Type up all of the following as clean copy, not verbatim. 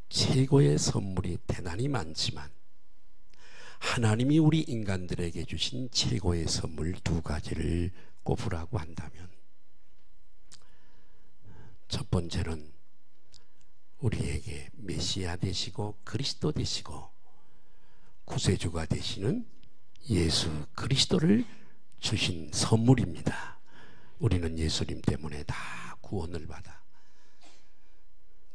최고의 선물이 대단히 많지만 하나님이 우리 인간들에게 주신 최고의 선물 두 가지를 꼽으라고 한다면, 첫 번째는 우리에게 메시아 되시고 그리스도 되시고 구세주가 되시는 예수 그리스도를 주신 선물입니다. 우리는 예수님 때문에 다 구원을 받아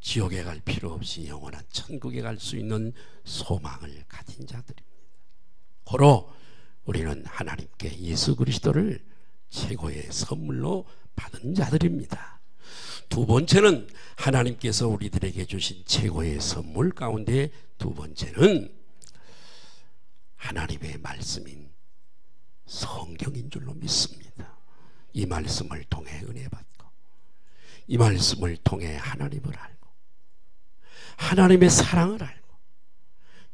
지옥에 갈 필요 없이 영원한 천국에 갈 수 있는 소망을 가진 자들입니다. 고로 우리는 하나님께 예수 그리스도를 최고의 선물로 받은 자들입니다. 두 번째는 하나님께서 우리들에게 주신 최고의 선물 가운데 두 번째는 하나님의 말씀인 성경인 줄로 믿습니다. 이 말씀을 통해 은혜 받고 이 말씀을 통해 하나님을 알고 하나님의 사랑을 알고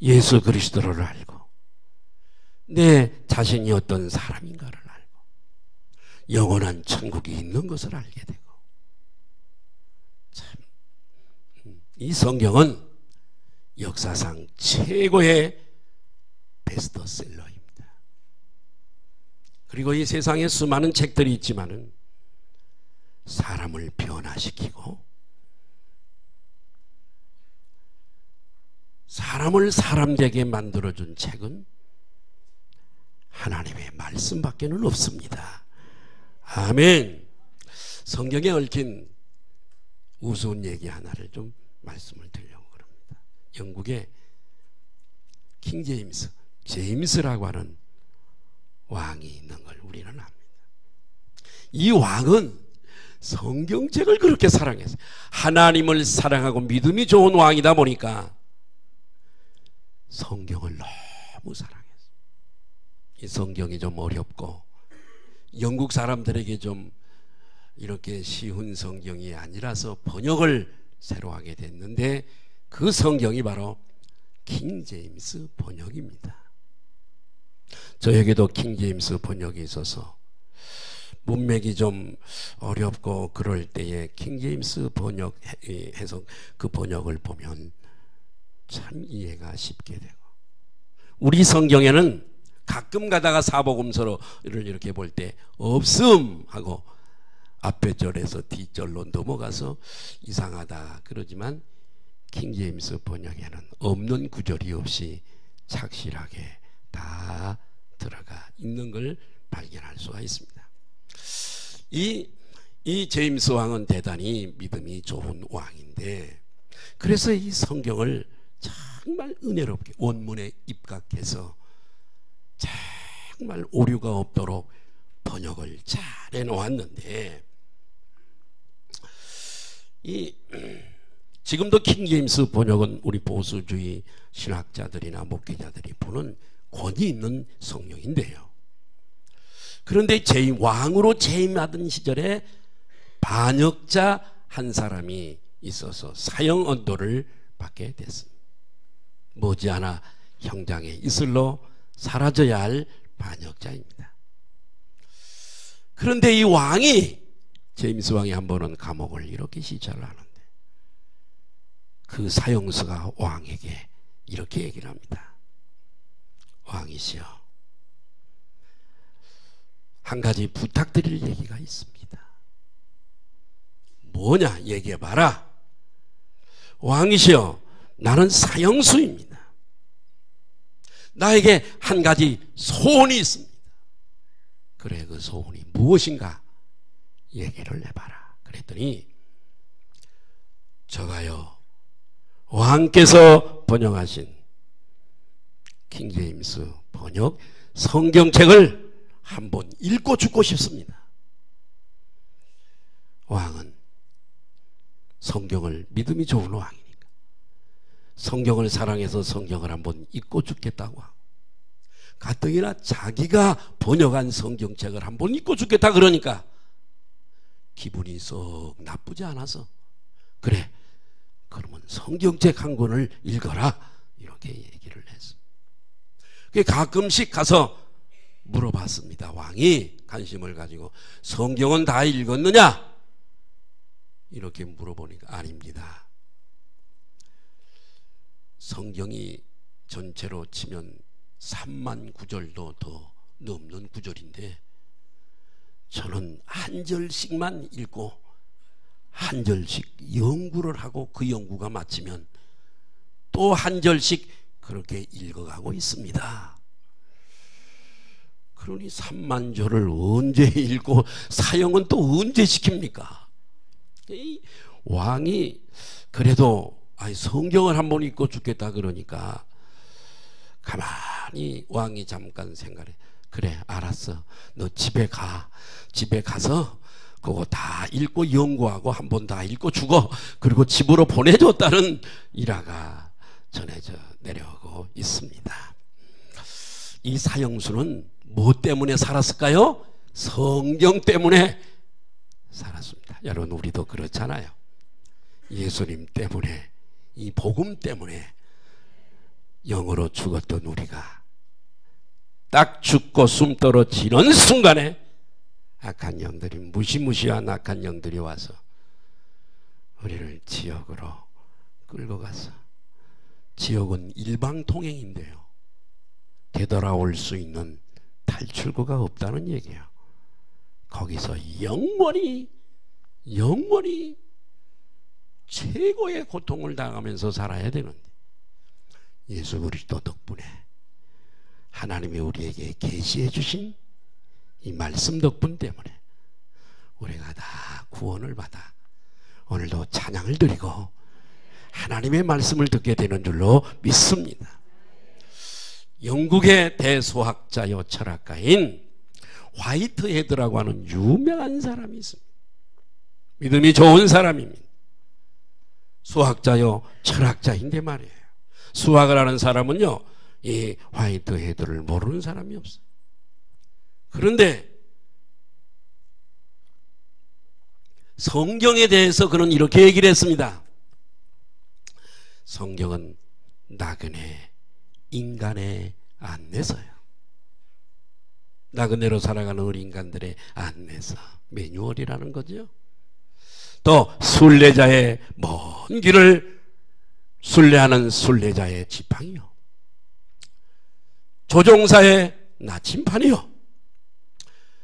예수 그리스도를 알고 내 자신이 어떤 사람인가를 알고 영원한 천국이 있는 것을 알게 되고, 참, 이 성경은 역사상 최고의 베스트셀러입니다. 그리고 이 세상에 수많은 책들이 있지만은 사람을 변화시키고 사람을 사람 되게 만들어준 책은 하나님의 말씀밖에는 없습니다. 아멘. 성경에 얽힌 우스운 얘기 하나를 좀 말씀을 드리려고 합니다. 영국의 킹 제임스라고 하는 왕이 있는 걸 우리는 압니다. 이 왕은 성경책을 그렇게 사랑했어요. 하나님을 사랑하고 믿음이 좋은 왕이다 보니까 성경을 너무 사랑했어요. 이 성경이 좀 어렵고 영국 사람들에게 좀 이렇게 쉬운 성경이 아니라서 번역을 새로 하게 됐는데, 그 성경이 바로 킹 제임스 번역입니다. 저에게도 킹 제임스 번역이 있어서 문맥이 좀 어렵고 그럴 때에 킹 제임스 번역 해석, 그 번역을 보면 참 이해가 쉽게 되고, 우리 성경에는 가끔 가다가 사복음서를 이렇게 볼 때 없음 하고 앞에 절에서 뒷절로 넘어가서 이상하다 그러지만 킹 제임스 번역에는 없는 구절이 없이 착실하게 다 들어가 있는 걸 발견할 수가 있습니다. 이 제임스 왕은 대단히 믿음이 좋은 왕인데, 그래서 이 성경을 정말 은혜롭게 원문에 입각해서 정말 오류가 없도록 번역을 잘 해놓았는데, 지금도 킹 제임스 번역은 우리 보수주의 신학자들이나 목회자들이 보는 권위 있는 성경인데요. 그런데 왕으로 재임하던 시절에 반역자 한 사람이 있어서 사형 언도를 받게 됐습니다. 머지않아 형장에 이슬로 사라져야 할 반역자입니다. 그런데 이 왕이, 제임스 왕이 한 번은 감옥을 이렇게 시찰을 하는데 그 사형수가 왕에게 이렇게 얘기를 합니다. 왕이시여, 한 가지 부탁드릴 얘기가 있습니다. 뭐냐 얘기해봐라. 왕이시여, 나는 사형수입니다. 나에게 한 가지 소원이 있습니다. 그래, 그 소원이 무엇인가 얘기를 해봐라. 그랬더니 저가요, 왕께서 번역하신 킹 제임스 번역 성경책을 한번 읽고 죽고 싶습니다. 왕은 성경을 믿음이 좋은 왕이니까 성경을 사랑해서 성경을 한번 읽고 죽겠다고 하고, 가뜩이나 자기가 번역한 성경책을 한번 읽고 죽겠다 그러니까 기분이 썩 나쁘지 않아서, 그래 그러면 성경책 한 권을 읽어라, 이렇게 얘기를 했어. 가끔씩 가서 물어봤습니다. 왕이 관심을 가지고 성경은 다 읽었느냐? 이렇게 물어보니까 아닙니다. 성경이 전체로 치면 3만 구절도 더 넘는 구절인데 저는 한 절씩만 읽고 한 절씩 연구를 하고 그 연구가 마치면 또 한 절씩 그렇게 읽어가고 있습니다. 그러니 3만 절을 언제 읽고 사형은 또 언제 시킵니까? 왕이 그래도 성경을 한번 읽고 죽겠다 그러니까 가만히 왕이 잠깐 생각해. 그래, 알았어. 너 집에 가. 집에 가서 그거 다 읽고 연구하고 한 번 다 읽고 죽어. 그리고 집으로 보내줬다는 일화가 전해져 내려오고 있습니다. 이 사형수는 뭐 때문에 살았을까요? 성경 때문에 살았습니다. 여러분, 우리도 그렇잖아요. 예수님 때문에, 이 복음 때문에 영으로 죽었던 우리가 딱 죽고 숨 떨어지는 순간에 악한 영들이, 무시무시한 악한 영들이 와서 우리를 지옥으로 끌고 가서, 지옥은 일방통행인데요, 되돌아올 수 있는 탈출구가 없다는 얘기예요. 거기서 영원히 최고의 고통을 당하면서 살아야 되는데, 예수 그리스도 덕분에 하나님이 우리에게 계시해 주신 이 말씀 덕분 때문에 우리가 다 구원을 받아 오늘도 찬양을 드리고 하나님의 말씀을 듣게 되는 줄로 믿습니다. 영국의 대수학자요 철학가인 화이트헤드라고 하는 유명한 사람이 있습니다. 믿음이 좋은 사람입니다. 수학자요 철학자인데 말이에요. 수학을 하는 사람은요, 이 화이트헤드를 모르는 사람이 없어요. 그런데 성경에 대해서 그는 이렇게 얘기를 했습니다. 성경은 나그네 인간의 안내서예요. 나그네로 살아가는 우리 인간들의 안내서, 매뉴얼이라는 거죠. 또 순례자의 먼 길을 순례하는 순례자의 지팡이요, 조종사의 나침판이요,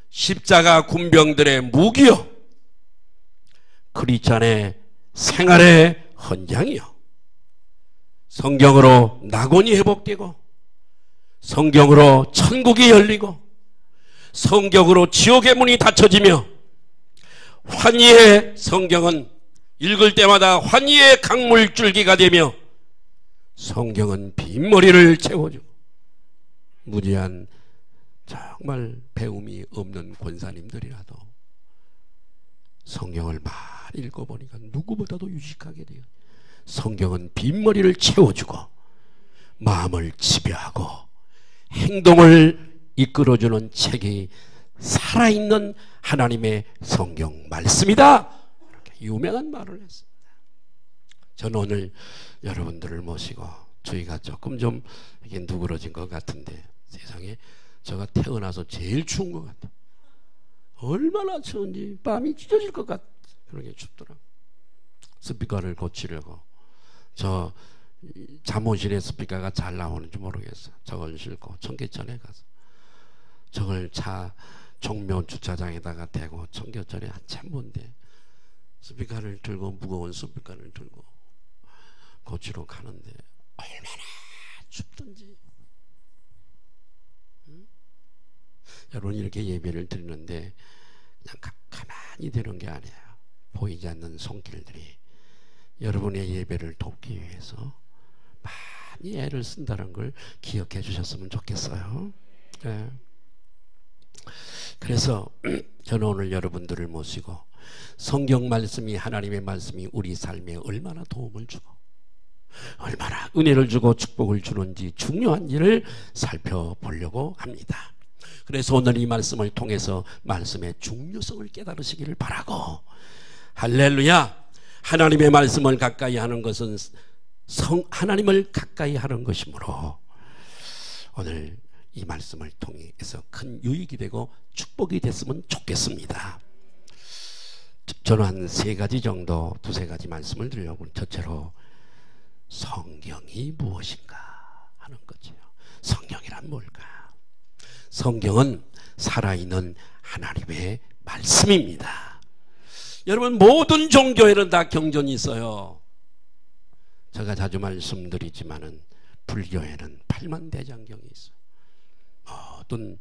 십자가 군병들의 무기요, 크리스찬의 생활의 헌장이요, 성경으로 낙원이 회복되고 성경으로 천국이 열리고 성경으로 지옥의 문이 닫혀지며 환희의 성경은 읽을 때마다 환희의 강물줄기가 되며 성경은 빈머리를 채워주고 무지한 정말 배움이 없는 권사님들이라도 성경을 많이 읽어보니까 누구보다도 유식하게 돼요. 성경은 빈머리를 채워주고 마음을 지배하고 행동을 이끌어주는 책이 살아있는 하나님의 성경 말씀이다, 이렇게 유명한 말을 했습니다. 저는 오늘 여러분들을 모시고, 저희가 조금 좀 이게 누그러진 것 같은데 세상에 제가 태어나서 제일 추운 것 같아요. 얼마나 추운지 밤이 찢어질 것 같아. 그렇게 춥더라고요. 스피커를 고치려고 저 잠옷실에 스피커가 잘 나오는지 모르겠어. 저걸 싣고 청계천에 가서 저걸 차 종묘 주차장에다가 대고 청계천에 한참 먼데 스피커를 들고, 무거운 스피커를 들고 고치러 가는데 얼마나 춥던지. 응? 여러분, 이렇게 예배를 드리는데 그냥 가만히 되는 게 아니에요. 보이지 않는 손길들이 여러분의 예배를 돕기 위해서 많이 애를 쓴다는 걸 기억해 주셨으면 좋겠어요. 네. 그래서 저는 오늘 여러분들을 모시고 성경 말씀이, 하나님의 말씀이 우리 삶에 얼마나 도움을 주고 얼마나 은혜를 주고 축복을 주는지 중요한 일을 살펴보려고 합니다. 그래서 오늘 이 말씀을 통해서 말씀의 중요성을 깨달으시기를 바라고, 할렐루야, 하나님의 말씀을 가까이 하는 것은 하나님을 가까이 하는 것이므로 오늘 이 말씀을 통해서 큰 유익이 되고 축복이 됐으면 좋겠습니다. 저는 한 세 가지 정도, 두세 가지 말씀을 드리려고. 첫째로 성경이 무엇인가 하는 거죠. 성경이란 뭘까? 성경은 살아있는 하나님의 말씀입니다. 여러분, 모든 종교에는 다 경전이 있어요. 제가 자주 말씀드리지만은 불교에는 8만 대장경이 있어요. 어떤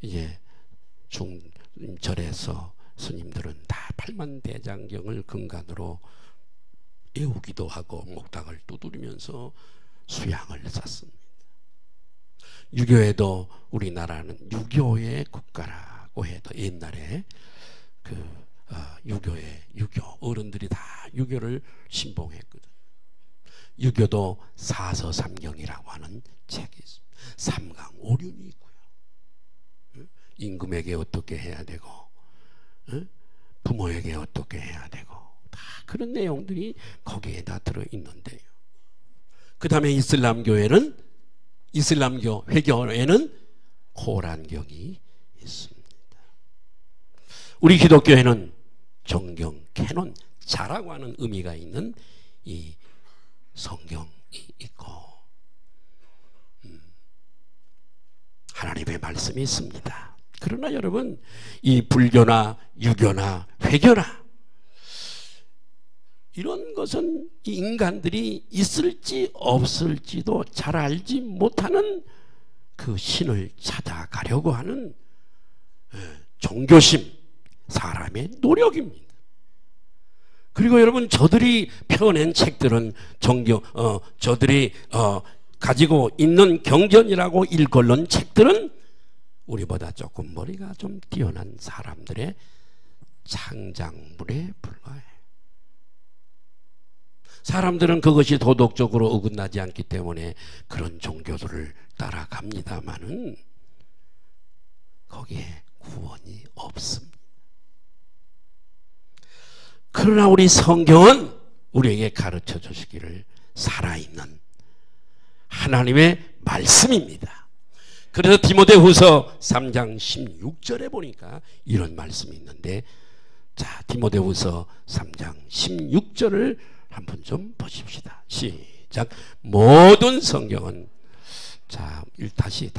이제 중절에서 스님들은 다 8만 대장경을 근간으로 외우기도 하고 목닥을 두드리면서 수양을 샀습니다. 유교에도 우리나라는 유교의 국가라고 해도 옛날에 유교 어른들이 다 유교를 신봉했거든. 유교도 사서삼경이라고 하는 책이 있습니다. 삼강오륜이 있고요. 임금에게 어떻게 해야 되고, 부모에게 어떻게 해야 되고, 다 그런 내용들이 거기에다 들어있는데요. 그 다음에 이슬람교회는, 이슬람교 회교에는 코란경이 있습니다. 우리 기독교회는 정경, 캐논, 자라고 하는 의미가 있는 이 성경이 있고 하나님의 말씀이 있습니다. 그러나 여러분, 이 불교나 유교나 회교나 이런 것은 인간들이 있을지 없을지도 잘 알지 못하는 그 신을 찾아가려고 하는 종교심, 사람의 노력입니다. 그리고 여러분, 저들이 펴낸 책들은 저들이 가지고 있는 경전이라고 일컬는 책들은 우리보다 조금 머리가 좀 뛰어난 사람들의 창작물에 불과해. 사람들은 그것이 도덕적으로 어긋나지 않기 때문에 그런 종교들을 따라갑니다마는 거기에 구원이 없습니다. 그러나 우리 성경은 우리에게 가르쳐 주시기를 살아있는 하나님의 말씀입니다. 그래서 디모데후서 3장 16절에 보니까 이런 말씀이 있는데, 자, 디모데후서 3장 16절을 한번 좀 보십시다. 시작. 모든 성경은, 자, 다시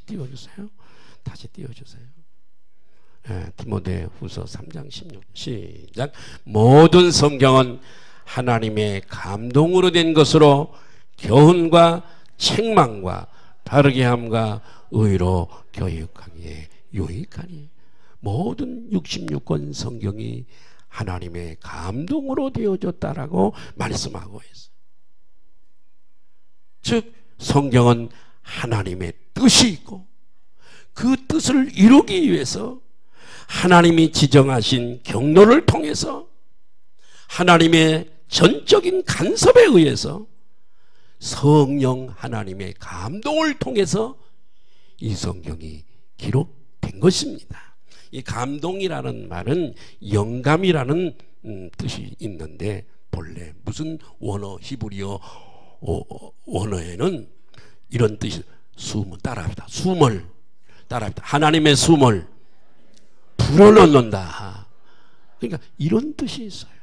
띄워주세요. 다시 띄워주세요. 디모데후서 3장 16, 시작. 모든 성경은 하나님의 감동으로 된 것으로 교훈과 책망과 바르게 함과 의로 교육하기에 유익하니. 모든 66권 성경이 하나님의 감동으로 되어졌다라고 말씀하고 있어요. 즉 성경은 하나님의 뜻이 있고 그 뜻을 이루기 위해서 하나님이 지정하신 경로를 통해서 하나님의 전적인 간섭에 의해서 성령 하나님의 감동을 통해서 이 성경이 기록된 것입니다. 이 감동이라는 말은 영감이라는 뜻이 있는데, 본래 무슨 원어, 히브리어 원어에는 이런 뜻이, 숨을 따라합니다. 숨을 따라합니다. 하나님의 숨을 불어넣는다. 그러니까 이런 뜻이 있어요.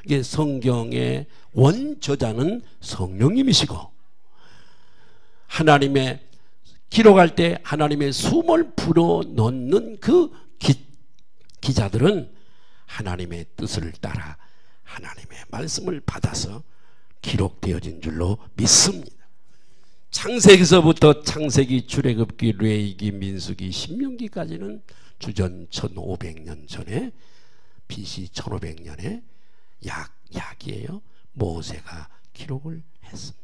이게 성경의 원저자는 성령님이시고, 하나님의 기록할 때 하나님의 숨을 불어넣는 그 기자들은 하나님의 뜻을 따라 하나님의 말씀을 받아서 기록되어진 줄로 믿습니다. 창세기서부터 창세기, 출애굽기, 레위기, 민수기, 신명기까지는 주전 1500년 전에, BC 1500년에 약이에요. 모세가 기록을 했습니다.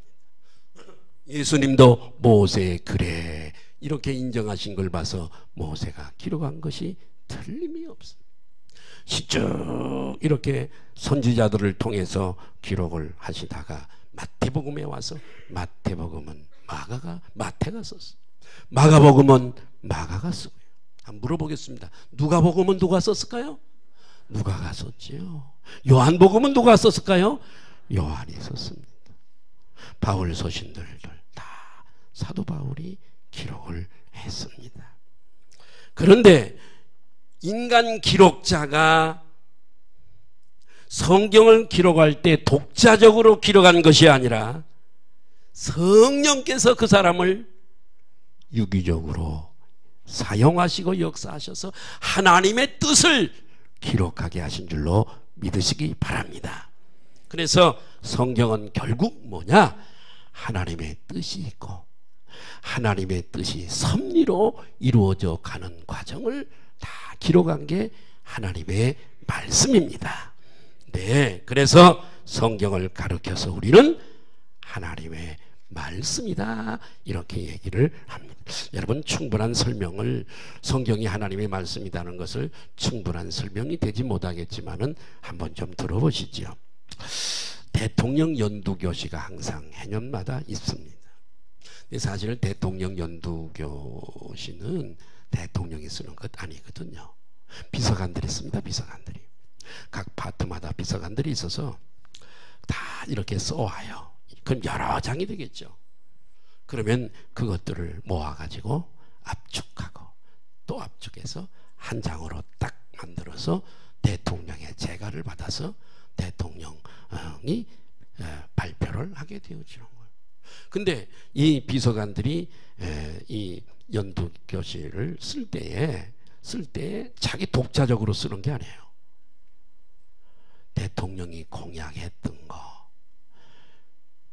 예수님도 모세의 글에 이렇게 인정하신 걸 봐서 모세가 기록한 것이 틀림이 없습니다. 직접 이렇게 선지자들을 통해서 기록을 하시다가 마태복음에 와서 마태복음은 마태가 썼어요. 마가복음은 마가가 쓰고요. 한번 물어보겠습니다. 누가복음은 누가 썼을까요? 누가가 썼지요. 요한복음은 누가 썼을까요? 요한이 썼습니다. 바울 서신들을 다 사도 바울이 기록을 했습니다. 그런데 인간 기록자가 성경을 기록할 때 독자적으로 기록한 것이 아니라 성령께서 그 사람을 유기적으로 사용하시고 역사하셔서 하나님의 뜻을 기록하게 하신 줄로 믿으시기 바랍니다. 그래서 성경은 결국 뭐냐? 하나님의 뜻이 있고 하나님의 뜻이 섭리로 이루어져 가는 과정을 다 기록한 게 하나님의 말씀입니다. 네, 그래서 성경을 가르쳐서 우리는 하나님의 말씀이다 이렇게 얘기를 합니다. 여러분, 충분한 설명을, 성경이 하나님의 말씀이라는 것을 충분한 설명이 되지 못하겠지만은 한번 좀 들어보시죠. 대통령 연두교시가 항상 해년마다 있습니다. 사실 대통령 연두교시는 대통령이 쓰는 것 아니거든요. 비서관들이 씁니다. 비서관들이. 각 파트마다 비서관들이 있어서 다 이렇게 써와요. 그럼 여러 장이 되겠죠. 그러면 그것들을 모아가지고 압축하고 또 압축해서 한 장으로 딱 만들어서 대통령의 재가를 받아서 대통령이 발표를 하게 되어지는 거예요. 근데 이 비서관들이 이 연두교시를 쓸 때에 자기 독자적으로 쓰는 게 아니에요. 대통령이 공약했던 거,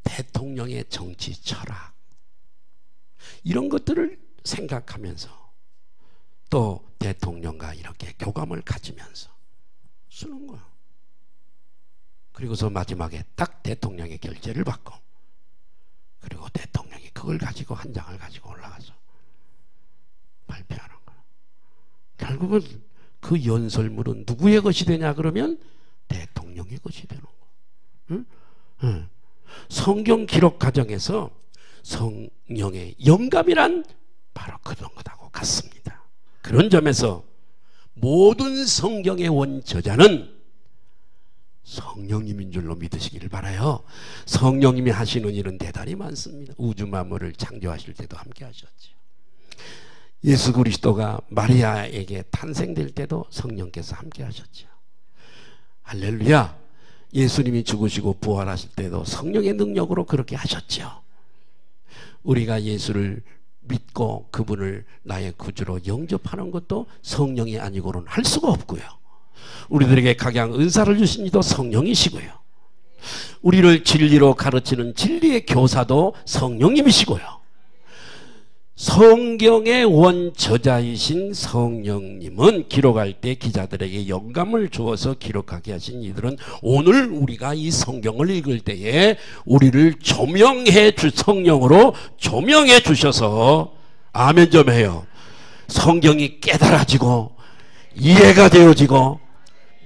대통령의 정치 철학, 이런 것들을 생각하면서 또 대통령과 이렇게 교감을 가지면서 쓰는 거야. 그리고서 마지막에 딱 대통령의 결재를 받고, 그리고 대통령이 그걸 가지고 한 장을 가지고 올라가서 발표하는 거야. 결국은 그 연설문은 누구의 것이 되냐 그러면 대통령의 것이 되는 거야. 응? 응. 성경 기록 과정에서 성령의 영감이란 바로 그런 것하고 같습니다. 그런 점에서 모든 성경의 원저자는 성령님인 줄로 믿으시기를 바라요. 성령님이 하시는 일은 대단히 많습니다. 우주 만물을 창조하실 때도 함께 하셨죠. 예수 그리스도가 마리아에게 탄생될 때도 성령께서 함께 하셨죠. 할렐루야. 예수님이 죽으시고 부활하실 때도 성령의 능력으로 그렇게 하셨죠. 우리가 예수를 믿고 그분을 나의 구주로 영접하는 것도 성령이 아니고는 할 수가 없고요. 우리들에게 각양 은사를 주신 이도 성령이시고요. 우리를 진리로 가르치는 진리의 교사도 성령님이시고요. 성경의 원저자이신 성령님은 기록할 때 기자들에게 영감을 주어서 기록하게 하신 이들은 오늘 우리가 이 성경을 읽을 때에 우리를 조명해 성령으로 조명해 주셔서 아멘 좀 해요. 성경이 깨달아지고 이해가 되어지고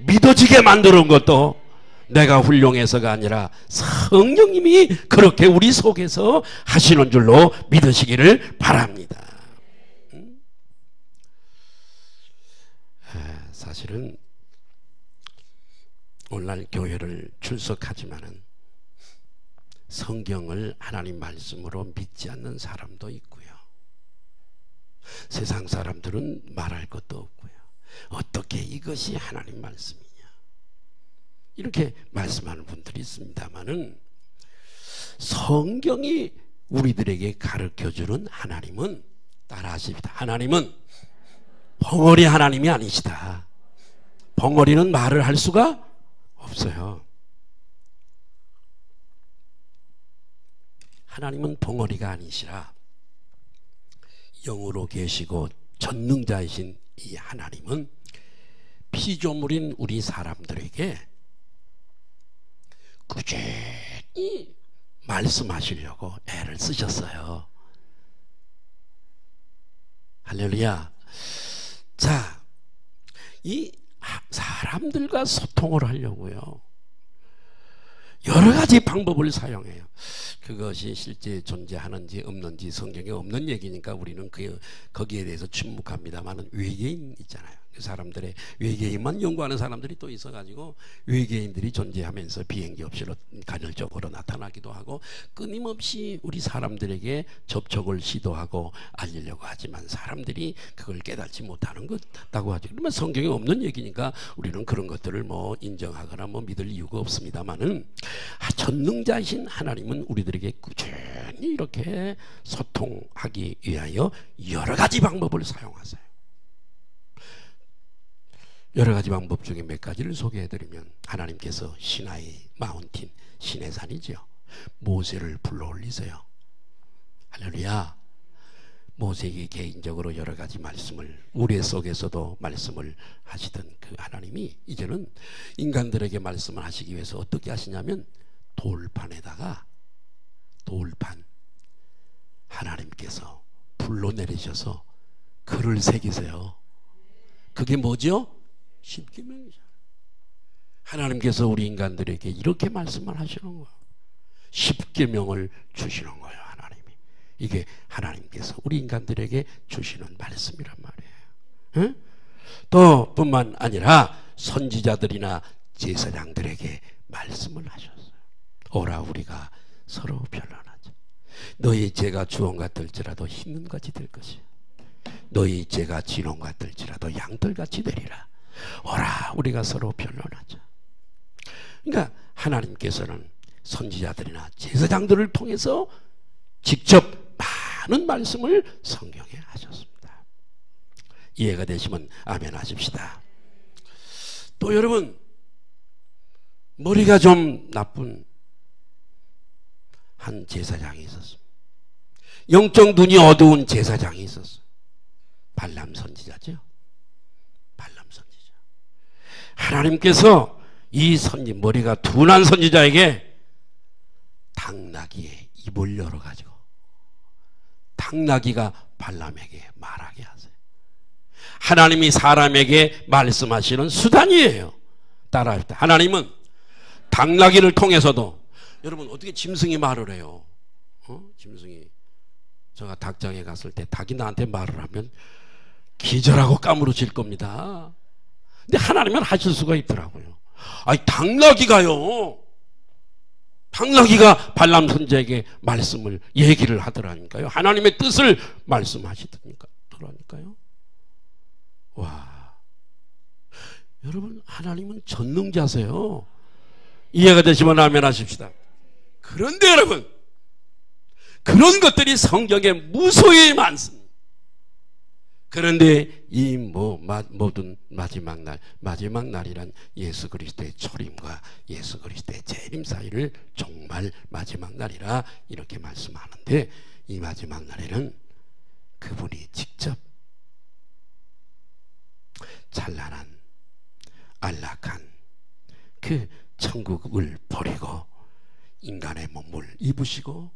믿어지게 만드는 것도 내가 훌륭해서가 아니라 성령님이 그렇게 우리 속에서 하시는 줄로 믿으시기를 바랍니다. 사실은 오늘날 교회를 출석하지만은 성경을 하나님 말씀으로 믿지 않는 사람도 있고요. 세상 사람들은 말할 것도 없고요. 어떻게 이것이 하나님 말씀이냐 이렇게 말씀하는 분들이 있습니다만은 성경이 우리들에게 가르쳐주는 하나님은 따라하십니다. 하나님은 벙어리 하나님이 아니시다. 벙어리는 말을 할 수가 없어요. 하나님은 벙어리가 아니시라 영으로 계시고 전능자이신 이 하나님은 피조물인 우리 사람들에게 꾸준히 말씀하시려고 애를 쓰셨어요. 할렐루야. 자, 이 사람들과 소통을 하려고요 여러 가지 방법을 사용해요. 그것이 실제 존재하는지 없는지 성경에 없는 얘기니까 우리는 거기에 대해서 침묵합니다만 외계인 있잖아요. 그 사람들의 외계인만 연구하는 사람들이 또 있어가지고 외계인들이 존재하면서 비행기 없이 간헐적으로 나타나기도 하고 끊임없이 우리 사람들에게 접촉을 시도하고 알리려고 하지만 사람들이 그걸 깨닫지 못하는 것다고 하죠. 그러면 성경에 없는 얘기니까 우리는 그런 것들을 뭐 인정하거나 뭐 믿을 이유가 없습니다만은 전능자이신 하나님은 우리들에게 꾸준히 이렇게 소통하기 위하여 여러 가지 방법을 사용하세요. 여러 가지 방법 중에 몇 가지를 소개해드리면, 하나님께서 시나이 마운틴, 시내산이죠, 모세를 불러올리세요. 할렐루야. 모세에게 개인적으로 여러 가지 말씀을, 우레 속에서도 말씀을 하시던 그 하나님이 이제는 인간들에게 말씀을 하시기 위해서 어떻게 하시냐면, 돌판에다가, 돌판, 하나님께서 불러내리셔서 글을 새기세요. 그게 뭐죠? 십계명이잖아요. 하나님께서 우리 인간들에게 이렇게 말씀을 하시는 거예요. 십계명을 주시는 거예요. 하나님이. 이게 하나님께서 우리 인간들에게 주시는 말씀이란 말이에요. 응? 또 뿐만 아니라 선지자들이나 제사장들에게 말씀을 하셨어요. 오라 우리가 서로 변론하자. 너희 죄가 주홍 같을지라도 흰눈같이 될 것이요 너희 죄가 진홍 같을지라도 양털같이 되리라. 오라 우리가 서로 변론하자. 그러니까 하나님께서는 선지자들이나 제사장들을 통해서 직접 많은 말씀을 성경에 하셨습니다. 이해가 되시면 아멘 하십시다. 또 여러분, 머리가 좀 나쁜 한 제사장이 있었습니다. 영적 눈이 어두운 제사장이 있었어요. 발람 선지자죠. 발람 선지자. 하나님께서 이 머리가 둔한 선지자에게 당나귀의 입을 열어가지고 당나귀가 발람에게 말하게 하세요. 하나님이 사람에게 말씀하시는 수단이에요. 따라합시다. 하나님은 당나귀를 통해서도, 여러분 어떻게 짐승이 말을 해요? 짐승이, 제가 닭장에 갔을 때 닭이 나한테 말을 하면 기절하고 까무러질 겁니다. 근데 하나님은 하실 수가 있더라고요. 아니 당나귀가요, 당나귀가 발람 선지자에게 말씀을 얘기를 하더라니까요. 하나님의 뜻을 말씀하시더라니까요. 와, 여러분 하나님은 전능자세요. 이해가 되시면 아멘 하십시다. 그런데 여러분, 그런 것들이 성경에 무수히 많습니다. 그런데 이 모든 마지막 날이란 예수 그리스도의 초림과 예수 그리스도의 재림 사이를 정말 마지막 날이라 이렇게 말씀하는데, 이 마지막 날에는 그분이 직접 찬란한 안락한 그 천국을 버리고 인간의 몸을 입으시고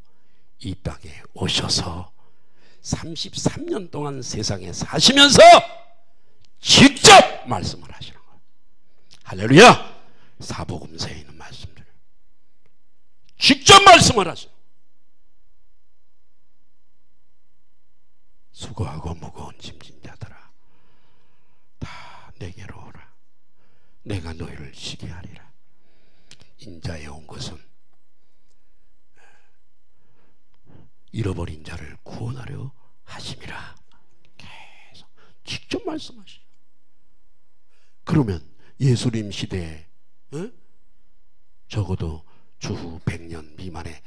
이 땅에 오셔서 33년 동안 세상에 사시면서 직접 말씀을 하시는 거예요. 할렐루야. 사복음서에 있는 말씀들 직접 말씀을 하시는 거예요. 수고하고 무거운 짐진 자들아 다 내게로 오라. 내가 너희를 쉬게 하리라. 인자에 온 것은 잃어버린 자를 구원하려 하심이라. 계속 직접 말씀하시죠. 그러면 예수님 시대에 적어도 주후 100년 미만에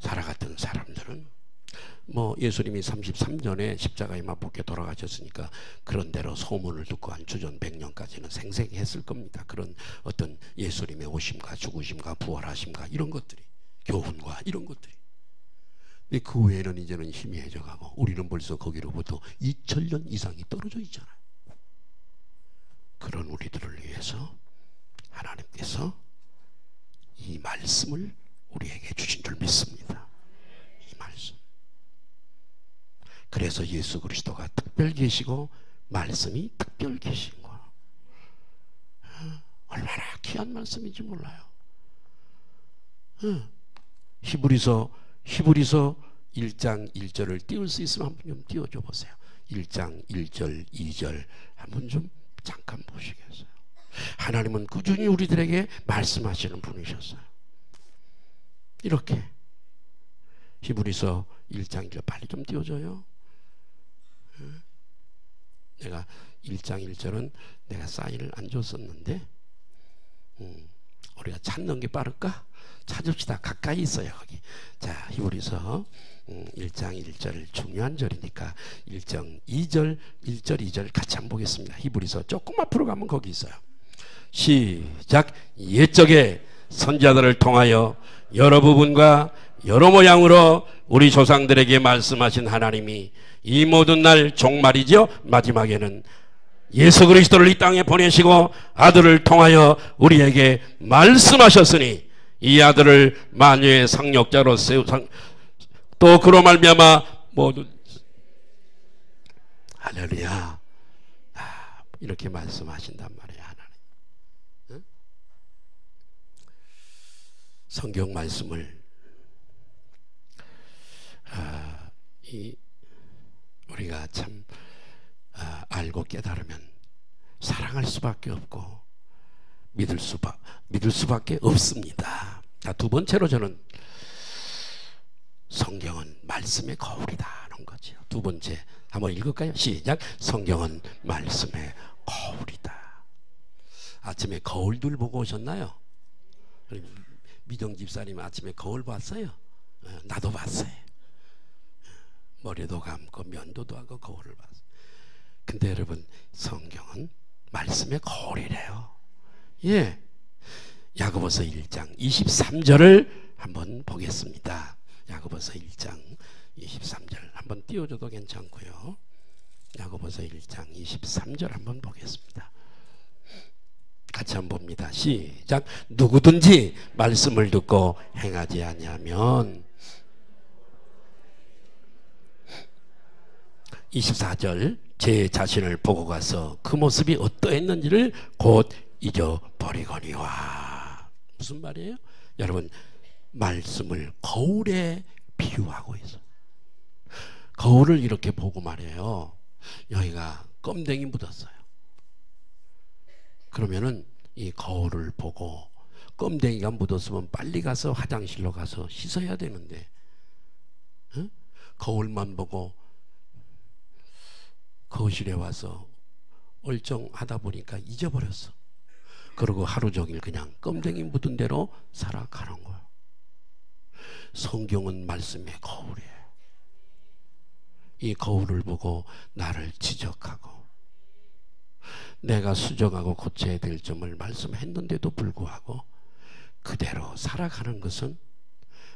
살아갔던 사람들은 예수님이 33년에 십자가에 맞붙게 돌아가셨으니까 그런대로 소문을 듣고 한 주전 100년까지는 생생했을 겁니다. 그런 어떤 예수님의 오심과 죽으심과 부활하심과 이런 것들이, 교훈과 이런 것들이. 근데 그 외에는 이제는 희미해져 가고 우리는 벌써 거기로부터 2000년 이상이 떨어져 있잖아요. 그런 우리들을 위해서 하나님께서 이 말씀을 우리에게 주신 줄 믿습니다. 이 말씀. 그래서 예수 그리스도가 특별 계시고 말씀이 특별 계신 거예요. 얼마나 귀한 말씀인지 몰라요. 히브리서 1장 1절을 띄울 수 있으면 한번 좀 띄워줘 보세요. 1장 1절 2절 한번 좀 잠깐 보시겠어요? 하나님은 꾸준히 우리들에게 말씀하시는 분이셨어요. 이렇게 히브리서 1장 1절 빨리 좀 띄워줘요. 내가 1장 1절은 내가 사인을 안 줬었는데 우리가 찾는 게 빠를까? 찾읍시다. 가까이 있어요. 거기. 자, 히브리서 1장 1절 중요한 절이니까 1장 2절 1절 2절 같이 한번 보겠습니다. 히브리서 조금 앞으로 가면 거기 있어요. 시작. 옛적에 선지자들을 통하여 여러 부분과 여러 모양으로 우리 조상들에게 말씀하신 하나님이 이 모든 날 종말이죠. 마지막에는 예수 그리스도를 이 땅에 보내시고 아들을 통하여 우리에게 말씀하셨으니 이 아들을 만유의 상력자로 또 그로 말미암아 모두 할렐루야 이렇게 말씀하신단 말이에요. 하나님. 응? 성경 말씀을 우리가 참 알고 깨달으면 사랑할 수밖에 없고 믿을 수밖에 없습니다. 자, 두 번째로 저는 성경은 말씀의 거울이다 하는 거죠. 두 번째 한번 읽을까요? 시작. 성경은 말씀의 거울이다. 아침에 거울들 보고 오셨나요? 미정 집사님 아침에 거울 봤어요? 나도 봤어요. 머리도 감고 면도도 하고 거울을 봤어요. 근데 여러분 성경은 말씀의 거울이래요. 예, 야고보서 1장 23절을 한번 보겠습니다. 야고보서 1장 23절 한번 띄워줘도 괜찮고요. 야고보서 1장 23절 한번 보겠습니다. 같이 한번 봅니다. 시작. 누구든지 말씀을 듣고 행하지 아니하면 24절 제 자신을 보고 가서 그 모습이 어떠했는지를 곧 잊어버리거니와. 무슨 말이에요? 여러분 말씀을 거울에 비유하고 있어요. 거울을 이렇게 보고 말이에요. 여기가 껌댕이 묻었어요. 그러면은 이 거울을 보고 껌댕이가 묻었으면 빨리 가서 화장실로 가서 씻어야 되는데 거울만 보고 거실에 와서 얼쩡하다 보니까 잊어버렸어. 그리고 하루 종일 그냥 껌댕이 묻은 대로 살아가는 거야. 성경은 말씀의 거울이에요. 이 거울을 보고 나를 지적하고 내가 수정하고 고쳐야 될 점을 말씀했는데도 불구하고 그대로 살아가는 것은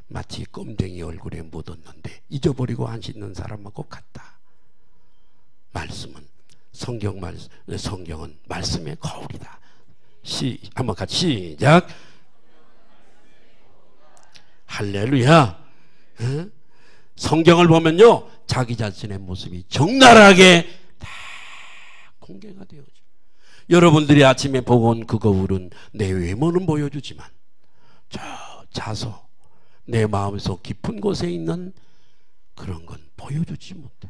마치 껌댕이 얼굴에 묻었는데 잊어버리고 안 씻는 사람하고 같다. 말씀은 성경은 말씀의 거울이다. 한번 같이 시작. 할렐루야. 성경을 보면요 자기 자신의 모습이 적나라하게 다 공개가 되어져. 여러분들이 아침에 보고 온 그 거울은 내 외모는 보여주지만 저 자소 내 마음속 깊은 곳에 있는 그런 건 보여주지 못해.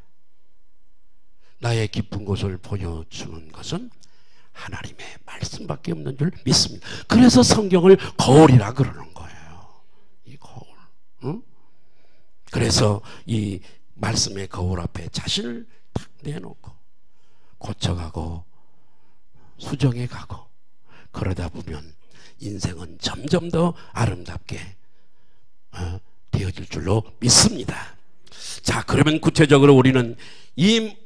나의 깊은 곳을 보여주는 것은 하나님의 말씀밖에 없는 줄 믿습니다. 그래서 성경을 거울이라 그러는 거예요. 이 거울. 응? 그래서 이 말씀의 거울 앞에 자신을 탁 내놓고 고쳐가고 수정해가고 그러다 보면 인생은 점점 더 아름답게 되어질 줄로 믿습니다. 자, 그러면 구체적으로 우리는 이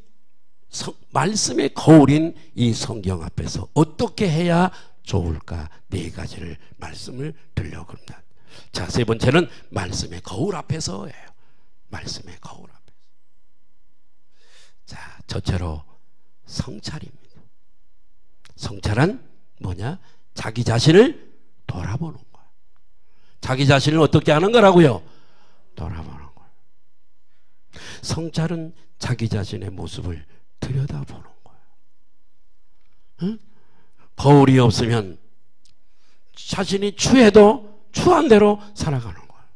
말씀의 거울인 이 성경 앞에서 어떻게 해야 좋을까? 네 가지를 말씀을 드리려고 합니다. 자, 세 번째는 말씀의 거울 앞에서예요. 말씀의 거울 앞에서. 자, 첫째로 성찰입니다. 성찰은 뭐냐? 자기 자신을 돌아보는 거야. 자기 자신을 어떻게 하는 거라고요? 돌아보는 거야. 성찰은 자기 자신의 모습을 들여다보는 거야. 응? 거울이 없으면 자신이 추해도 추한 대로 살아가는 거야.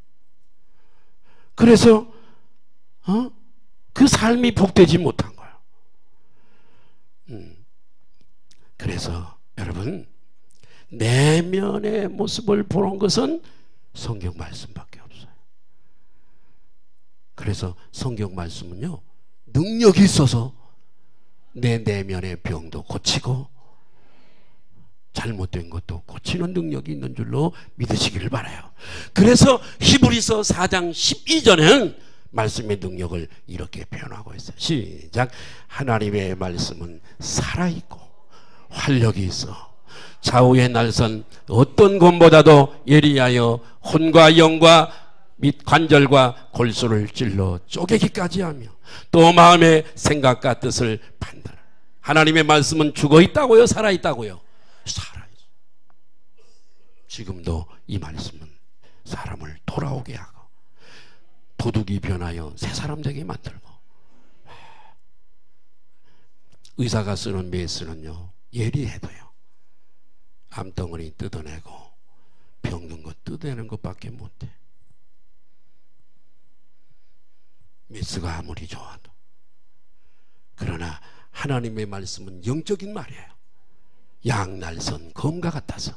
그래서 그 삶이 복되지 못한 거야. 그래서 여러분, 내면의 모습을 보는 것은 성경 말씀밖에 없어요. 그래서 성경 말씀은요, 능력이 있어서 내 내면의 병도 고치고 잘못된 것도 고치는 능력이 있는 줄로 믿으시기를 바라요. 그래서 히브리서 4장 12절에는 말씀의 능력을 이렇게 표현하고 있어요. 시작. 하나님의 말씀은 살아있고 활력이 있어 좌우의 날선 어떤 검보다도 예리하여 혼과 영과 및 관절과 골수를 찔러 쪼개기까지 하며 또 마음의 생각과 뜻을 판단하라. 하나님의 말씀은 죽어있다고요? 살아있다고요? 살아있어요. 지금도 이 말씀은 사람을 돌아오게 하고 도둑이 변하여 새 사람 되게 만들고, 의사가 쓰는 메스는요 예리해도요 암덩어리 뜯어내고 병든 거 뜯어내는 것밖에 못해. 메스가 아무리 좋아도. 그러나 하나님의 말씀은 영적인 말이에요. 양날선 검과 같아서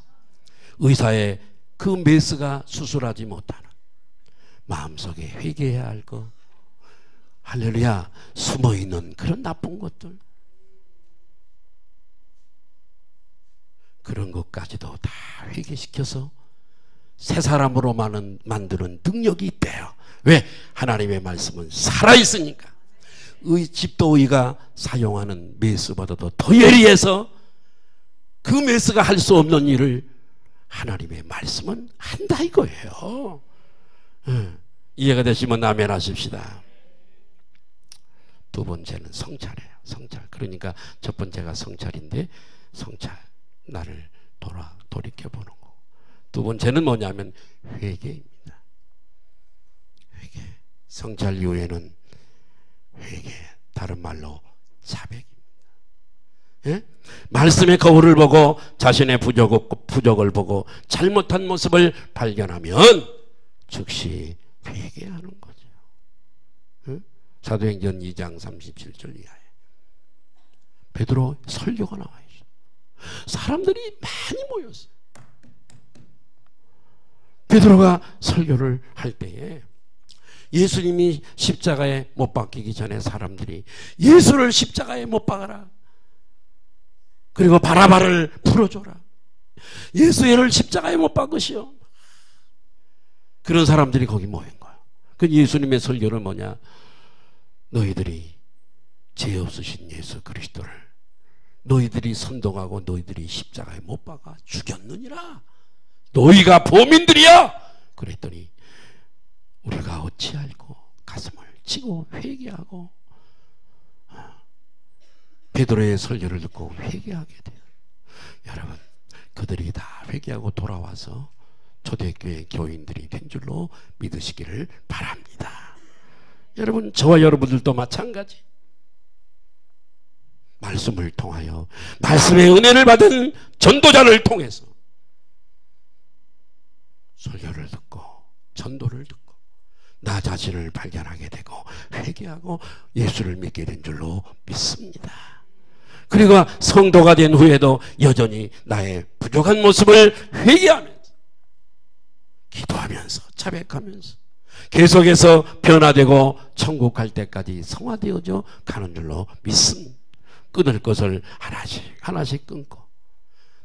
의사의 그 메스가 수술하지 못하는 마음속에 회개해야 할 것, 할렐루야, 숨어있는 그런 나쁜 것들, 그런 것까지도 다 회개시켜서 새 사람으로 만드는 능력이 있대요. 왜? 하나님의 말씀은 살아있으니까. 집도의가 사용하는 메스보다도 더 예리해서 그 메스가 할 수 없는 일을 하나님의 말씀은 한다 이거예요. 이해가 되시면 아멘 하십시다. 두 번째는 성찰이에요. 성찰. 그러니까 첫 번째가 성찰인데, 성찰, 나를 돌이켜보는 거. 두 번째는 뭐냐면 회개입니다. 회개. 성찰 이후에는 회개, 다른 말로 자백입니다. 예? 말씀의 거울을 보고 자신의 부족을 보고 잘못한 모습을 발견하면 즉시 회개하는 거죠. 예? 사도행전 2장 37절 이하에 베드로 설교가 나와 있어요. 사람들이 많이 모였어요. 베드로가 설교를 할 때에 예수님이 십자가에 못 박히기 전에 사람들이 예수를 십자가에 못 박아라, 그리고 바라바를 풀어줘라, 예수를 십자가에 못 박으시오, 그런 사람들이 거기 모인 거예요. 그 예수님의 설교는 뭐냐? 너희들이 죄 없으신 예수 그리스도를 너희들이 선동하고 너희들이 십자가에 못 박아 죽였느니라. 너희가 범인들이야. 그랬더니 우리가 어찌 알고 가슴을 치고 회개하고, 베드로의 설교를 듣고 회개하게 돼요. 여러분, 그들이 다 회개하고 돌아와서 초대교회 교인들이 된 줄로 믿으시기를 바랍니다. 여러분, 저와 여러분들도 마찬가지. 말씀을 통하여, 말씀의 은혜를 받은 전도자를 통해서 설교를 듣고 전도를 듣고 나 자신을 발견하게 되고 회개하고 예수를 믿게 된 줄로 믿습니다. 그리고 성도가 된 후에도 여전히 나의 부족한 모습을 회개하면서 기도하면서 자백하면서 계속해서 변화되고 천국 갈 때까지 성화되어져 가는 줄로 믿습니다. 끊을 것을 하나씩 끊고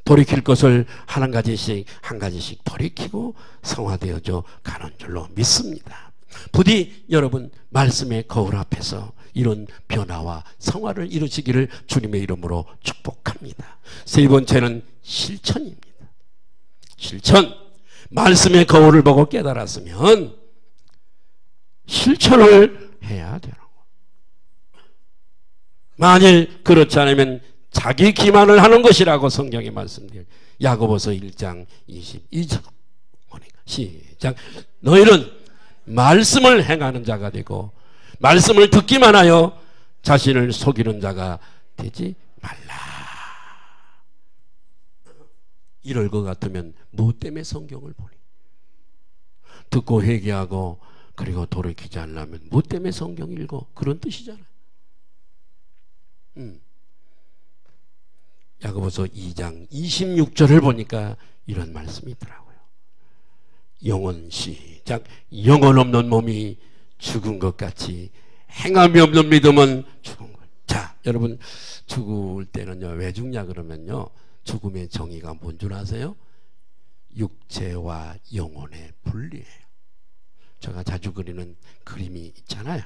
돌이킬 것을 한 가지씩 돌이키고 성화되어져 가는 줄로 믿습니다. 부디 여러분, 말씀의 거울 앞에서 이런 변화와 성화를 이루시기를 주님의 이름으로 축복합니다. 세 번째는 실천입니다. 실천. 말씀의 거울을 보고 깨달았으면 실천을 해야 되는 거예요. 만일 그렇지 않으면 자기 기만을 하는 것이라고 성경이 말씀드려요. 야고보서 1장 22절 보니까 시작. 너희는 말씀을 행하는 자가 되고 말씀을 듣기만 하여 자신을 속이는 자가 되지 말라. 이럴 것 같으면 무엇 때문에 성경을 보니? 듣고 회개하고 그리고 돌이키지 않으려면 무엇 때문에 성경 읽어? 그런 뜻이잖아요. 야고보서 2장 26절을 보니까 이런 말씀이 있더라고요. 영혼 시작. 영혼 없는 몸이 죽은 것 같이 행함이 없는 믿음은 죽은 것. 자, 여러분 죽을 때는요 왜 죽냐 그러면요 죽음의 정의가 뭔 줄 아세요? 육체와 영혼의 분리예요. 제가 자주 그리는 그림이 있잖아요.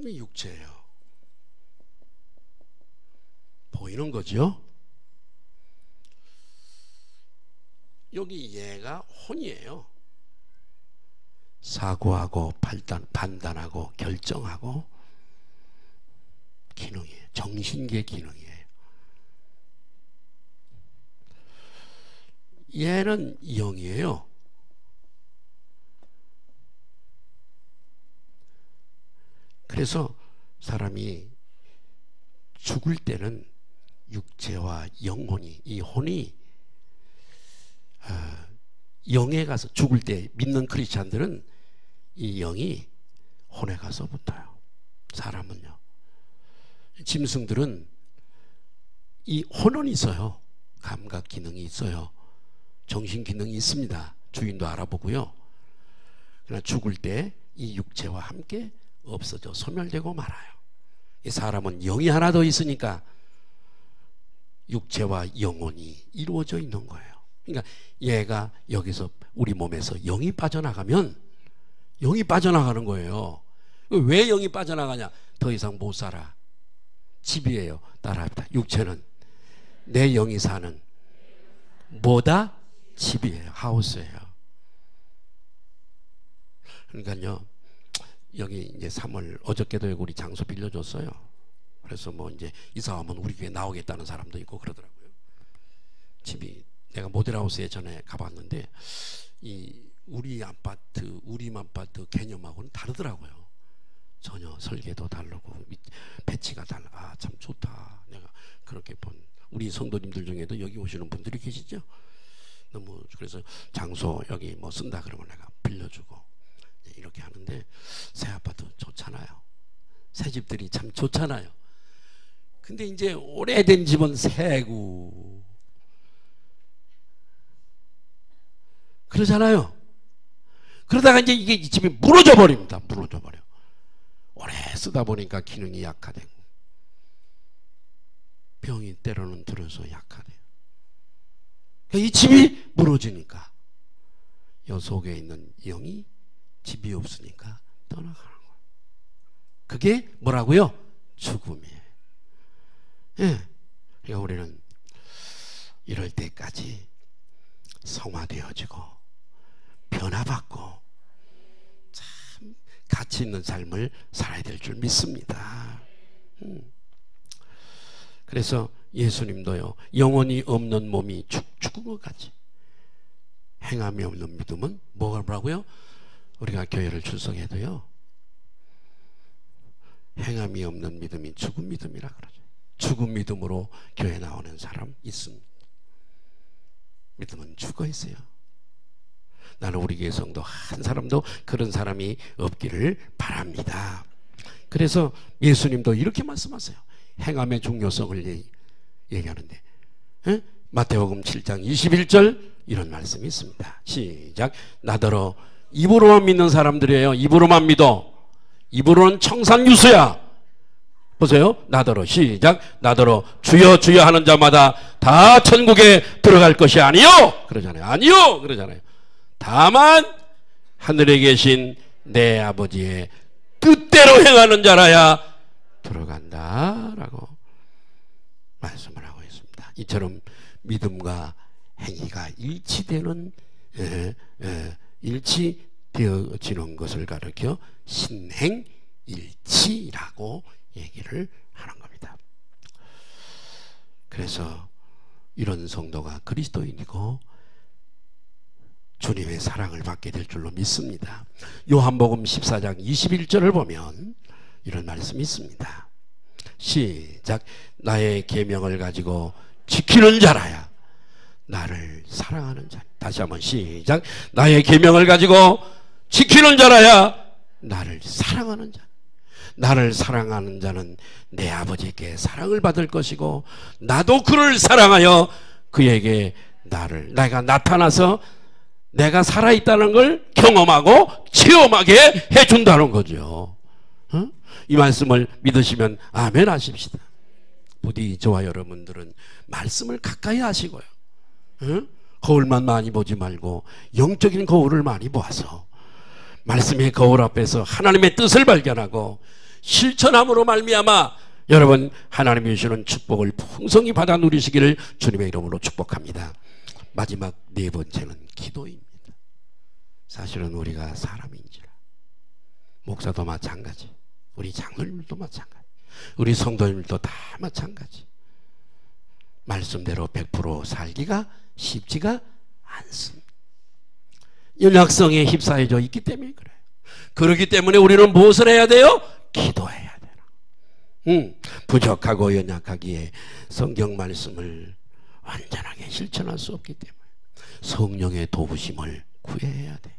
육체예요. 보이는 거죠? 여기 얘가 혼이에요. 사고하고 판단하고 결정하고 기능이에요. 정신계 기능이에요. 얘는 영이에요. 그래서 사람이 죽을 때는 육체와 영혼이, 이 혼이 영에 가서 죽을 때 믿는 크리스찬들은 이 영이 혼에 가서 붙어요. 사람은요. 짐승들은 이 혼은 있어요. 감각 기능이 있어요. 정신 기능이 있습니다. 주인도 알아보고요. 그러나 죽을 때 이 육체와 함께 없어져 소멸되고 말아요. 이 사람은 영이 하나 더 있으니까 육체와 영혼이 이루어져 있는 거예요. 그러니까 얘가 여기서 우리 몸에서 영이 빠져나가면 영이 빠져나가는 거예요. 왜 영이 빠져나가냐? 더 이상 못 살아. 집이에요. 따라합니다. 육체는 내 영이 사는 뭐다? 집이에요. 하우스예요. 그러니까요. 여기 이제 3월 어저께도 우리 장소 빌려줬어요. 그래서 뭐 이제 이사 오면 우리 교회 나오겠다는 사람도 있고 그러더라고요. 집이 내가 모델하우스에 전에 가봤는데 이 우리 아파트 개념하고는 다르더라고요. 전혀 설계도 다르고 배치가 달라. 아, 참 좋다. 내가 그렇게 본 우리 성도님들 중에도 여기 오시는 분들이 계시죠. 너무 그래서 장소 여기 뭐 쓴다 그러면 내가 빌려주고 이렇게 하는데 새 아파트 좋잖아요. 새 집들이 참 좋잖아요. 근데 이제 오래된 집은 새고 그러잖아요. 그러다가 이제 이게 이 집이 무너져 버립니다. 무너져 버려. 오래 쓰다 보니까 기능이 약화되고 병이 때로는 들어서 약화돼요. 이 집이 무너지니까 이 속에 있는 영이 집이 없으니까 떠나가는 거예요. 그게 뭐라고요? 죽음이에요. 예. 그러니까 우리는 이럴 때까지 성화되어지고 변화받고 참 가치 있는 삶을 살아야 될 줄 믿습니다. 그래서 예수님도요 영혼이 없는 몸이 죽은 것 같이 행함이 없는 믿음은 뭐라고요? 우리가 교회를 출석해도요 행함이 없는 믿음이 죽은 믿음이라 그러죠. 죽은 믿음으로 교회 나오는 사람 있습니다. 믿음은 죽어 있어요. 나는 우리 교회 성도 한 사람도 그런 사람이 없기를 바랍니다. 그래서 예수님도 이렇게 말씀하세요. 행함의 중요성을 얘기하는데 마태복음 7장 21절 이런 말씀이 있습니다. 시작. 나더러 입으로만 믿는 사람들이에요. 입으로만 믿어. 입으로는 청산유수야. 보세요. 나더러 시작. 나더러 주여 주여 하는 자마다 다 천국에 들어갈 것이 아니요 그러잖아요. 아니요 그러잖아요. 다만 하늘에 계신 내 아버지의 뜻대로 행하는 자라야 들어간다라고 말씀을 하고 있습니다. 이처럼 믿음과 행위가 일치되는 일치되어지는 것을 가리켜 신행일치라고 얘기를 하는 겁니다. 그래서 이런 성도가 그리스도인이고 주님의 사랑을 받게 될 줄로 믿습니다. 요한복음 14장 21절을 보면 이런 말씀이 있습니다. 시작. 나의 계명을 가지고 지키는 자라야 나를 사랑하는 자. 다시 한번 시작. 나의 계명을 가지고 지키는 자라야 나를 사랑하는 자. 나를 사랑하는 자는 내 아버지께 사랑을 받을 것이고 나도 그를 사랑하여 그에게 내가 나타나서 내가 살아있다는 걸 경험하고 체험하게 해준다는 거죠. 이 말씀을 믿으시면 아멘 하십시다. 부디 저와 여러분들은 말씀을 가까이 하시고요, 거울만 많이 보지 말고 영적인 거울을 많이 보아서 말씀의 거울 앞에서 하나님의 뜻을 발견하고 실천함으로 말미암아 여러분 하나님이 주시는 축복을 풍성히 받아 누리시기를 주님의 이름으로 축복합니다. 마지막 네 번째는 기도입니다. 사실은 우리가 사람인지라, 목사도 마찬가지, 우리 장로님들도 마찬가지, 우리 성도님들도 다 마찬가지, 말씀대로 100% 살기가 쉽지가 않습니다. 연약성에 휩싸여져 있기 때문에 그래요. 그렇기 때문에 우리는 무엇을 해야 돼요? 기도해야 돼요. 부족하고 연약하기에 성경 말씀을 완전하게 실천할 수 없기 때문에 성령의 도우심을 구해야 돼요.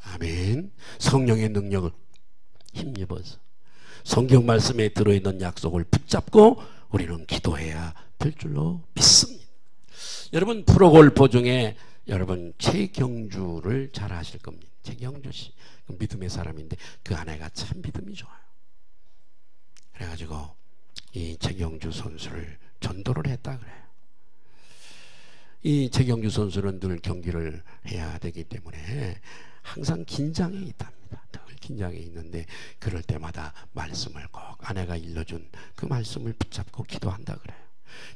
아멘. 성령의 능력을 힘입어서 성경 말씀에 들어있는 약속을 붙잡고 우리는 기도해야 될 줄로 믿습니다. 여러분 프로골퍼 중에 여러분 최경주를 잘 아실 겁니다. 최경주 씨 믿음의 사람인데 그 아내가 참 믿음이 좋아요. 그래가지고 이 최경주 선수를 전도를 했다 그래요. 이 최경주 선수는 늘 경기를 해야 되기 때문에 항상 긴장해 있답니다. 늘 긴장해 있는데 그럴 때마다 말씀을 꼭 아내가 일러준 그 말씀을 붙잡고 기도한다 그래요.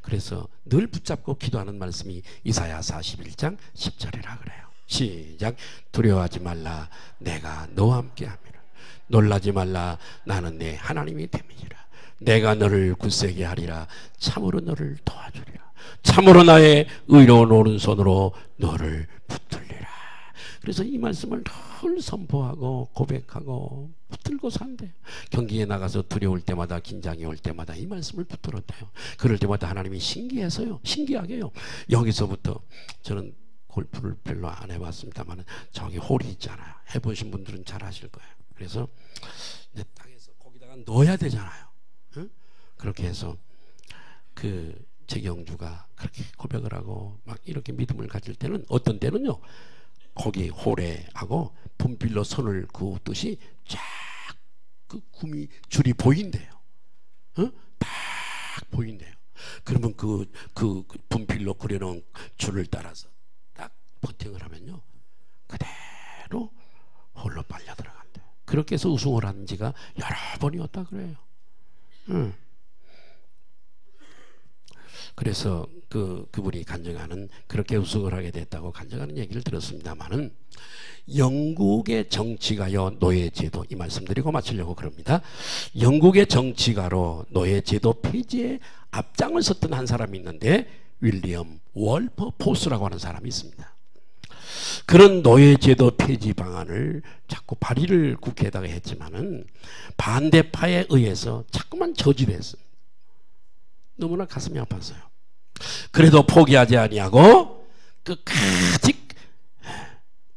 그래서 늘 붙잡고 기도하는 말씀이 이사야 41장 10절이라 그래요. 시작. 두려워하지 말라, 내가 너와 함께 함이라. 놀라지 말라, 나는 내 하나님이 됨이니라. 내가 너를 굳세게 하리라. 참으로 너를 도와주리라. 참으로 나의 의로운 오른손으로 너를 붙들리라. 그래서 이 말씀을 늘 선포하고 고백하고 붙들고 산대요. 경기에 나가서 두려울 때마다, 긴장이 올 때마다 이 말씀을 붙들었대요. 그럴 때마다 하나님이 신기해서요, 신기하게요, 여기서부터 저는 골프를 별로 안 해봤습니다만 저기 홀이 있잖아요. 해보신 분들은 잘 아실 거예요. 그래서 내 땅에서 거기다가 넣어야 되잖아요. 응? 그렇게 해서 그 최경주가 그렇게 고백을 하고 막 이렇게 믿음을 가질 때는, 어떤 때는요 거기 홀에 하고 분필로 선을 그었듯이 쫙 그 구미 줄이 보인대요. 딱 보인대요. 그러면 그 분필로 그려놓은 줄을 따라서 딱 버팅을 하면요 그대로 홀로 빨려 들어간대요. 그렇게 해서 우승을 한 지가 여러 번이었다 그래요. 그래서 그분이 간증하는, 그렇게 우승을 하게 됐다고 간증하는 얘기를 들었습니다만은, 영국의 정치가요 노예제도, 이 말씀드리고 마치려고 그럽니다. 영국의 정치가로 노예제도 폐지에 앞장을 섰던 한 사람이 있는데 윌리엄 월퍼포스라고 하는 사람이 있습니다. 그런 노예제도 폐지 방안을 자꾸 발의를 국회에다가 했지만은 반대파에 의해서 자꾸만 저지됐습니다. 너무나 가슴이 아팠어요. 그래도 포기하지 아니하고 끝까지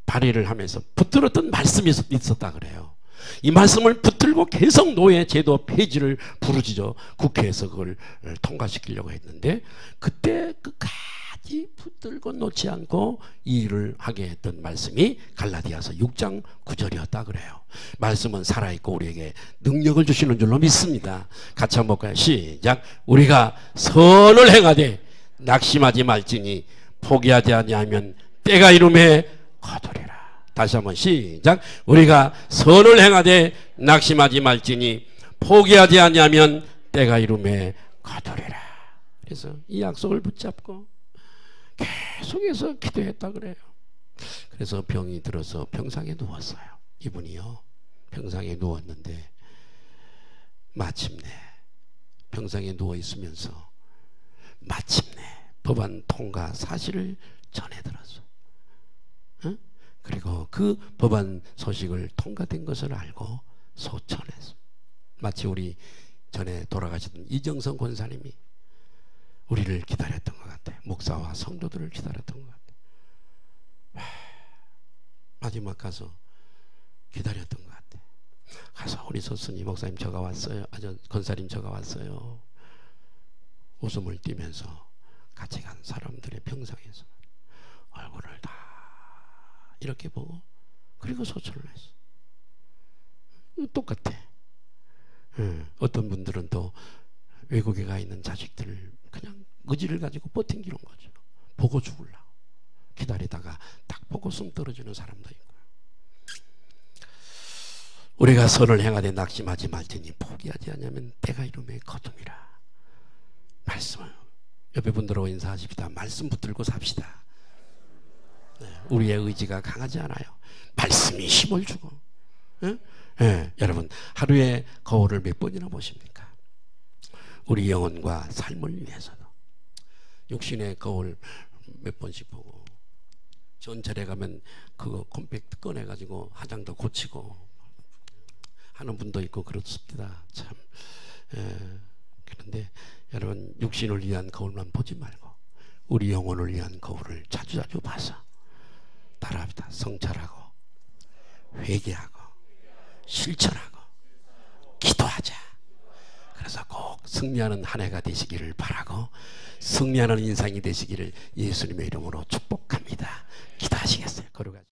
발의를 하면서 붙들었던 말씀이 있었다 그래요. 이 말씀을 붙들고 계속 노예 제도 폐지를 부르짖어 국회에서 그걸 통과시키려고 했는데, 그때 끝까지 붙들고 놓지 않고 이 일을 하게 했던 말씀이 갈라디아서 6장 9절이었다 그래요. 말씀은 살아있고 우리에게 능력을 주시는 줄로 믿습니다. 같이 한번 볼까요? 시작. 우리가 선을 행하되 낙심하지 말지니 포기하지 아니하면 때가 이름에 거두리라. 다시 한번 시작. 우리가 선을 행하되 낙심하지 말지니 포기하지 아니하면 때가 이름에 거두리라. 그래서 이 약속을 붙잡고 계속해서 기도했다 그래요. 그래서 병이 들어서 병상에 누웠어요. 이분이요 병상에 누웠는데 마침내 병상에 누워 있으면서 마침내 법안 통과 사실을 전해 들었어. 그리고 그 법안 소식을 통과된 것을 알고 소천했어. 마치 우리 전에 돌아가셨던 이정성 권사님이 우리를 기다렸던 것 같아요. 목사와 성도들을 기다렸던 것 같아요. 마지막 가서 기다렸던 것 같아. 가서 우리 소순이 목사님 저가 왔어요. 권사님 저가 왔어요. 웃음을 띠면서 같이 간 사람들의 병상에서 얼굴을 다 이렇게 보고 그리고 소천을 했어. 똑같아. 어떤 분들은 또 외국에 가 있는 자식들을 그냥 의지를 가지고 버팅기는 거죠. 보고 죽으려고 기다리다가 딱 보고 숨 떨어지는 사람도 있고. 우리가 선을 행하되 낙심하지 말지니 포기하지 않으면 때가 이름에 거둠이라. 말씀을 옆에 분들하고 인사하십시다. 말씀 붙들고 삽시다. 우리의 의지가 강하지 않아요. 말씀이 힘을 주고. 여러분 하루에 거울을 몇 번이나 보십니까? 우리 영혼과 삶을 위해서도 육신의 거울 몇 번씩 보고, 전철에 가면 그거 컴팩트 꺼내가지고 화장도 고치고 하는 분도 있고 그렇습니다. 참. 그런데 여러분 육신을 위한 거울만 보지 말고 우리 영혼을 위한 거울을 자주자주 봐서 따라합니다. 성찰하고 회개하고 실천하고 기도하자. 그래서 꼭 승리하는 한 해가 되시기를 바라고 승리하는 인생이 되시기를 예수님의 이름으로 축복합니다. 기도하시겠어요? 걸어가죠.